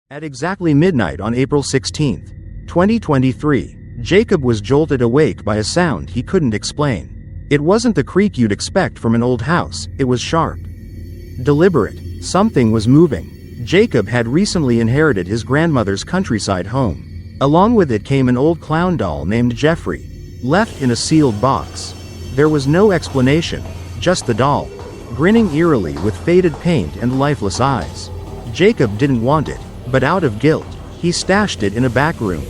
At exactly midnight on April 16, 2023, Jacob was jolted awake by a sound he couldn't explain. It wasn't the creak you'd expect from an old house, it was sharp. Deliberate. Something was moving. Jacob had recently inherited his grandmother's countryside home. Along with it came an old clown doll named Jeffrey, left in a sealed box. There was no explanation, just the doll, grinning eerily with faded paint and lifeless eyes. Jacob didn't want it, but out of guilt, he stashed it in a back room.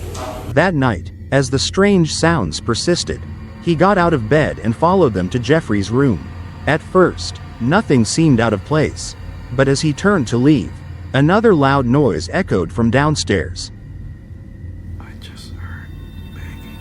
That night, as the strange sounds persisted, he got out of bed and followed them to Jeffrey's room. At first, nothing seemed out of place, but as he turned to leave, another loud noise echoed from downstairs. I just heard banging.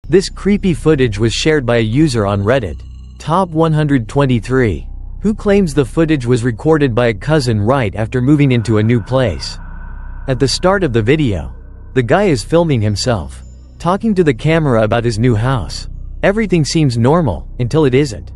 This creepy footage was shared by a user on Reddit, Top123, who claims the footage was recorded by a cousin right after moving into a new place. At the start of the video, the guy is filming himself, talking to the camera about his new house. Everything seems normal, until it isn't.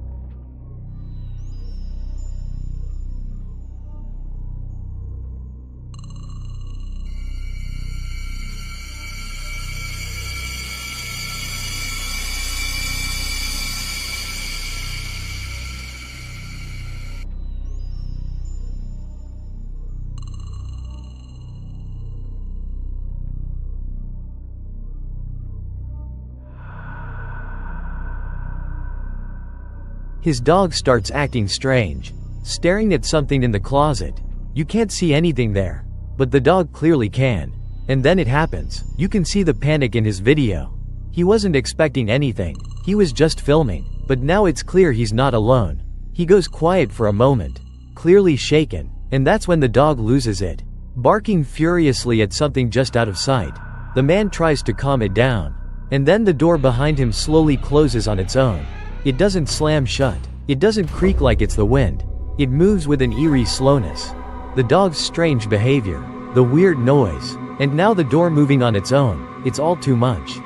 His dog starts acting strange, staring at something in the closet. You can't see anything there, but the dog clearly can. And then it happens. You can see the panic in his video. He wasn't expecting anything, he was just filming, but now it's clear he's not alone. He goes quiet for a moment, clearly shaken, and that's when the dog loses it, barking furiously at something just out of sight. The man tries to calm it down, and then the door behind him slowly closes on its own. It doesn't slam shut. It doesn't creak like it's the wind. It moves with an eerie slowness. The dog's strange behavior, the weird noise, and now the door moving on its own, it's all too much.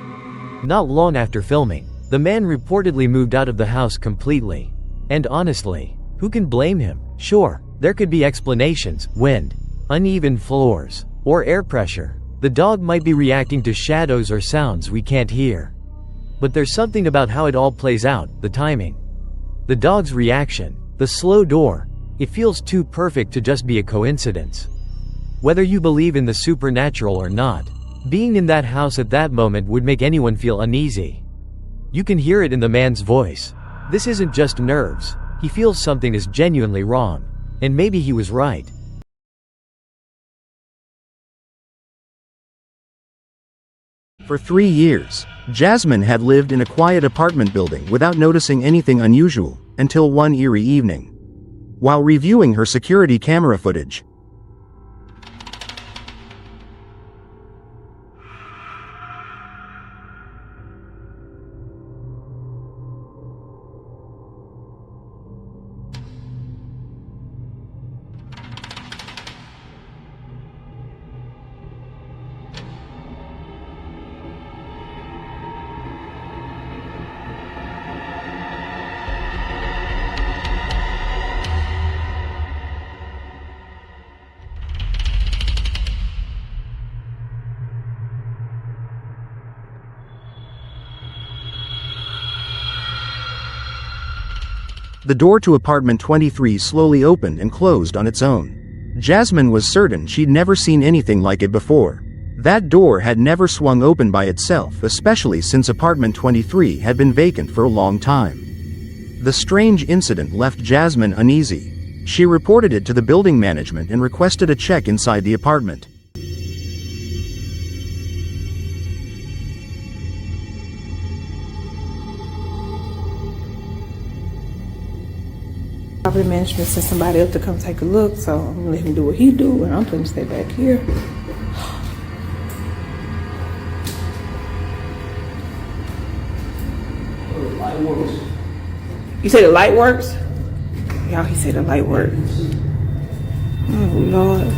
Not long after filming, the man reportedly moved out of the house completely. And honestly, who can blame him? Sure, there could be explanations: wind, uneven floors, or air pressure. The dog might be reacting to shadows or sounds we can't hear. But there's something about how it all plays out, the timing. The dog's reaction, the slow door, it feels too perfect to just be a coincidence. Whether you believe in the supernatural or not, being in that house at that moment would make anyone feel uneasy. You can hear it in the man's voice. This isn't just nerves, he feels something is genuinely wrong. And maybe he was right. For 3 years, Jasmine had lived in a quiet apartment building without noticing anything unusual, until one eerie evening. While reviewing her security camera footage, the door to apartment 23 slowly opened and closed on its own. Jasmine was certain she'd never seen anything like it before. That door had never swung open by itself, especially since apartment 23 had been vacant for a long time. The strange incident left Jasmine uneasy. She reported it to the building management and requested a check inside the apartment. Property management sent somebody else to come take a look, so I'm gonna let him do what he do, and I'm gonna stay back here. You say the light works? Y'all, he said the light works. Oh Lord.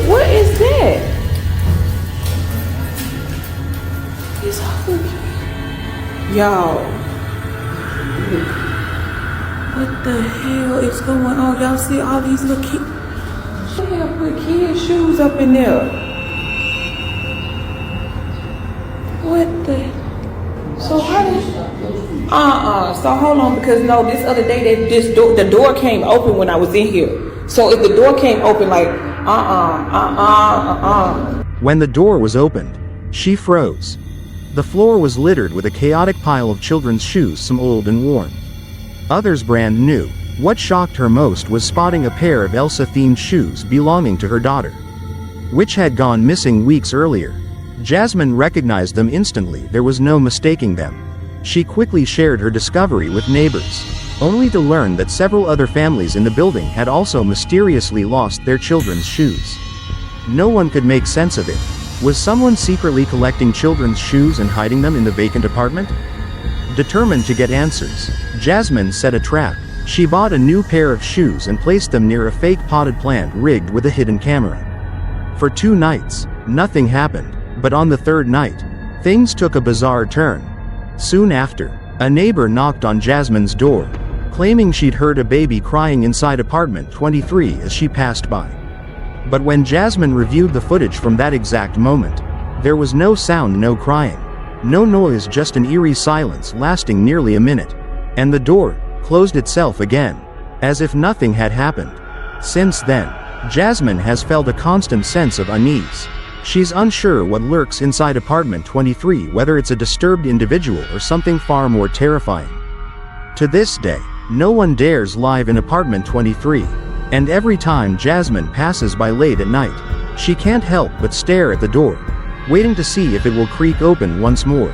What is that? Y'all, what the hell is going on? Y'all see all these little kids? What the hell put kids' shoes up in there? What the? So how did? So hold on, because no, this other day the door came open when I was in here. So if the door came open, like When the door was opened, she froze. The floor was littered with a chaotic pile of children's shoes, some old and worn, others brand new. What shocked her most was spotting a pair of Elsa-themed shoes belonging to her daughter, which had gone missing weeks earlier. Jasmine recognized them instantly, there was no mistaking them. She quickly shared her discovery with neighbors, only to learn that several other families in the building had also mysteriously lost their children's shoes. No one could make sense of it. Was someone secretly collecting children's shoes and hiding them in the vacant apartment? Determined to get answers, Jasmine set a trap. She bought a new pair of shoes and placed them near a fake potted plant rigged with a hidden camera. For 2 nights, nothing happened, but on the 3rd night, things took a bizarre turn. Soon after, a neighbor knocked on Jasmine's door, claiming she'd heard a baby crying inside apartment 23 as she passed by. But when Jasmine reviewed the footage from that exact moment, there was no sound, no crying, no noise, just an eerie silence lasting nearly a minute. And the door closed itself again, as if nothing had happened. Since then, Jasmine has felt a constant sense of unease. She's unsure what lurks inside apartment 23, whether it's a disturbed individual or something far more terrifying. To this day, no one dares live in apartment 23. And every time Jasmine passes by late at night, she can't help but stare at the door, waiting to see if it will creak open once more.